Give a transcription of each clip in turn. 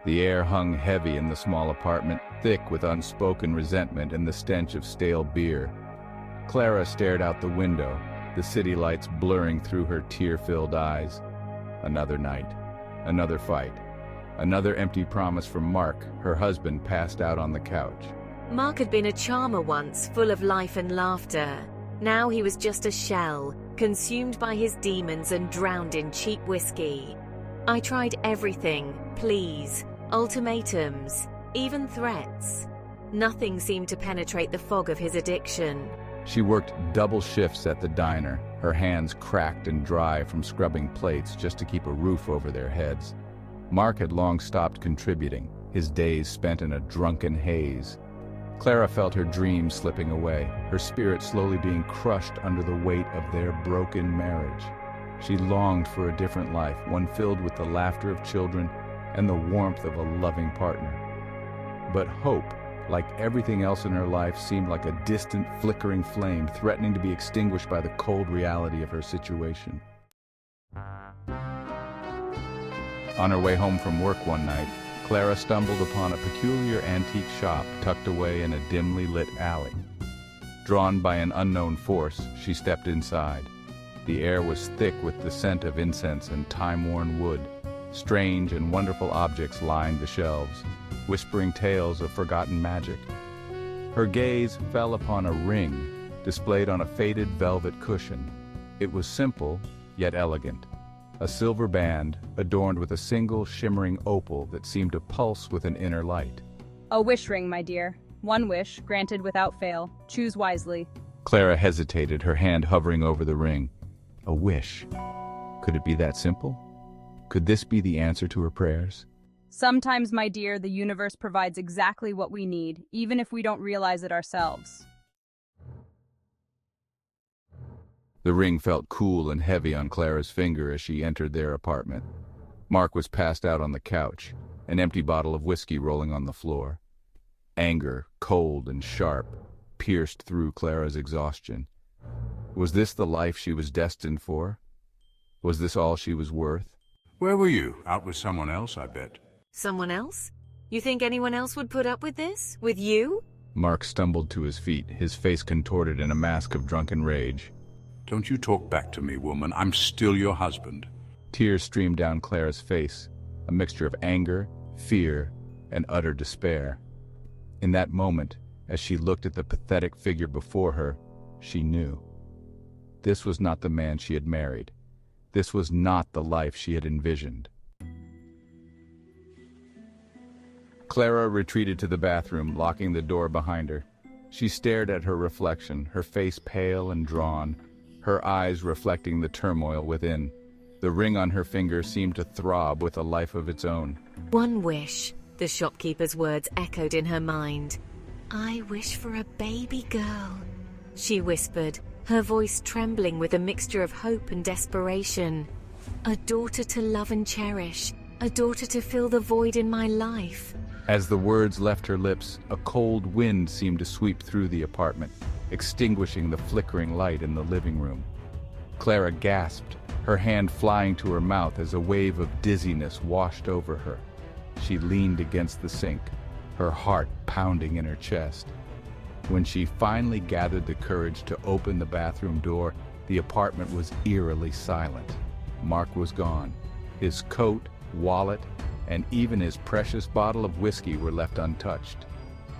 The air hung heavy in the small apartment, thick with unspoken resentment and the stench of stale beer. Clara stared out the window, the city lights blurring through her tear-filled eyes. Another night, another fight, another empty promise from Mark, her husband, passed out on the couch. Mark had been a charmer once, full of life and laughter. Now he was just a shell, consumed by his demons and drowned in cheap whiskey. I tried everything, pleas, ultimatums, even threats. Nothing seemed to penetrate the fog of his addiction. She worked double shifts at the diner, her hands cracked and dry from scrubbing plates just to keep a roof over their heads. Mark had long stopped contributing, his days spent in a drunken haze. Clara felt her dreams slipping away, her spirit slowly being crushed under the weight of their broken marriage. She longed for a different life, one filled with the laughter of children and the warmth of a loving partner. But hope, like everything else in her life, seemed like a distant, flickering flame, threatening to be extinguished by the cold reality of her situation. On her way home from work one night, Clara stumbled upon a peculiar antique shop tucked away in a dimly lit alley. Drawn by an unknown force, she stepped inside. The air was thick with the scent of incense and time-worn wood. Strange and wonderful objects lined the shelves, whispering tales of forgotten magic. Her gaze fell upon a ring displayed on a faded velvet cushion. It was simple, yet elegant. A silver band adorned with a single shimmering opal that seemed to pulse with an inner light. A wish ring, my dear. One wish, granted without fail. Choose wisely. Clara hesitated, her hand hovering over the ring. A wish. Could it be that simple? Could this be the answer to her prayers? Sometimes, my dear, the universe provides exactly what we need, even if we don't realize it ourselves. The ring felt cool and heavy on Clara's finger as she entered their apartment. Mark was passed out on the couch, an empty bottle of whiskey rolling on the floor. Anger, cold and sharp, pierced through Clara's exhaustion. Was this the life she was destined for? Was this all she was worth? Where were you? Out with someone else, I bet. Someone else? You think anyone else would put up with this? With you? Mark stumbled to his feet, his face contorted in a mask of drunken rage. Don't you talk back to me, woman. I'm still your husband. Tears streamed down Clara's face, a mixture of anger, fear, and utter despair. In that moment, as she looked at the pathetic figure before her, she knew. This was not the man she had married. This was not the life she had envisioned. Clara retreated to the bathroom, locking the door behind her. She stared at her reflection, her face pale and drawn, her eyes reflecting the turmoil within. The ring on her finger seemed to throb with a life of its own. One wish, the shopkeeper's words echoed in her mind. I wish for a baby girl, she whispered, her voice trembling with a mixture of hope and desperation. A daughter to love and cherish, a daughter to fill the void in my life. As the words left her lips, a cold wind seemed to sweep through the apartment, extinguishing the flickering light in the living room. Clara gasped, her hand flying to her mouth as a wave of dizziness washed over her. She leaned against the sink, her heart pounding in her chest. When she finally gathered the courage to open the bathroom door, the apartment was eerily silent. Mark was gone. His coat, wallet, and even his precious bottle of whiskey were left untouched.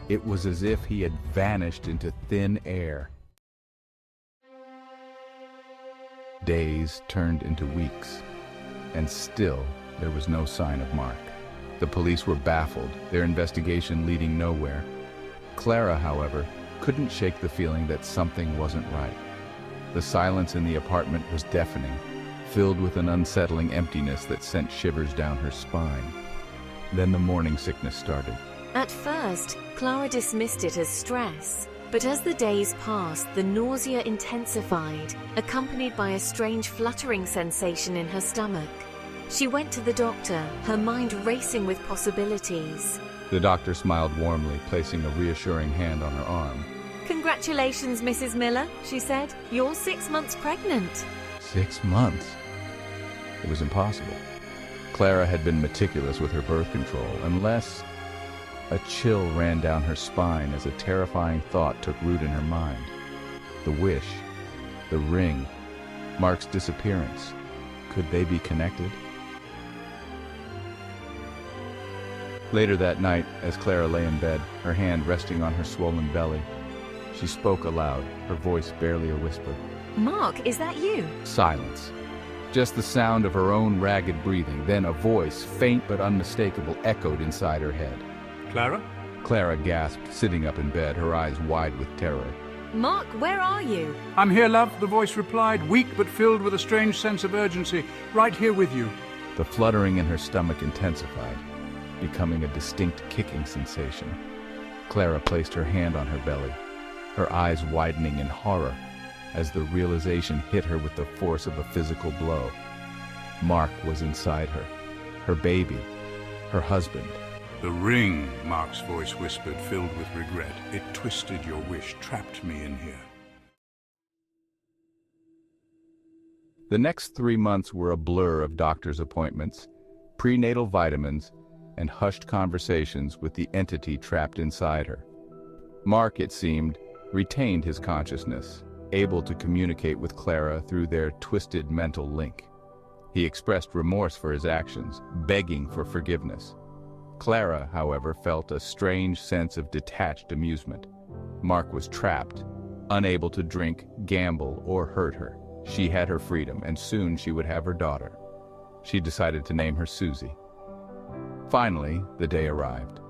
It was as if he had vanished into thin air. Days turned into weeks, and still there was no sign of Mark. The police were baffled, their investigation leading nowhere. Clara, however, couldn't shake the feeling that something wasn't right. The silence in the apartment was deafening, filled with an unsettling emptiness that sent shivers down her spine. Then the morning sickness started. At first, Clara dismissed it as stress, but as the days passed, the nausea intensified, accompanied by a strange fluttering sensation in her stomach. She went to the doctor, her mind racing with possibilities. The doctor smiled warmly, placing a reassuring hand on her arm. Congratulations, Mrs. Miller, she said. You're 6 months pregnant. 6 months? It was impossible. Clara had been meticulous with her birth control, unless a chill ran down her spine as a terrifying thought took root in her mind. The wish, the ring, Mark's disappearance. Could they be connected? Later that night, as Clara lay in bed, her hand resting on her swollen belly, she spoke aloud, her voice barely a whisper. Mark, is that you? Silence. Just the sound of her own ragged breathing, then a voice, faint but unmistakable, echoed inside her head. Clara? Clara gasped, sitting up in bed, her eyes wide with terror. Mark, where are you? I'm here, love, the voice replied, weak but filled with a strange sense of urgency. Right here with you. The fluttering in her stomach intensified, becoming a distinct kicking sensation. Clara placed her hand on her belly, her eyes widening in horror as the realization hit her with the force of a physical blow. Mark was inside her, her baby, her husband. The ring, Mark's voice whispered, filled with regret. It twisted your wish, trapped me in here. The next 3 months were a blur of doctor's appointments, prenatal vitamins, and hushed conversations with the entity trapped inside her. Mark, it seemed, retained his consciousness, able to communicate with Clara through their twisted mental link. He expressed remorse for his actions, begging for forgiveness. Clara, however, felt a strange sense of detached amusement. Mark was trapped, unable to drink, gamble, or hurt her. She had her freedom, and soon she would have her daughter. She decided to name her Susie. Finally, the day arrived.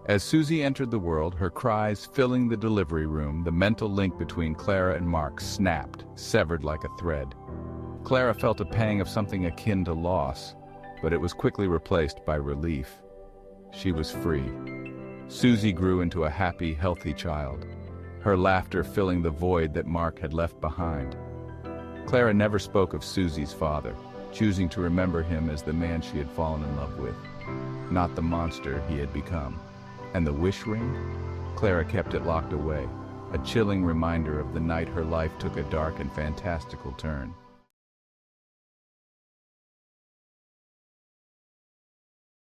As Susie entered the world, her cries filling the delivery room, the mental link between Clara and Mark snapped, severed like a thread. Clara felt a pang of something akin to loss, but it was quickly replaced by relief. She was free. Susie grew into a happy, healthy child, her laughter filling the void that Mark had left behind. Clara never spoke of Susie's father, choosing to remember him as the man she had fallen in love with, not the monster he had become. And the wish ring? Clara kept it locked away, a chilling reminder of the night her life took a dark and fantastical turn.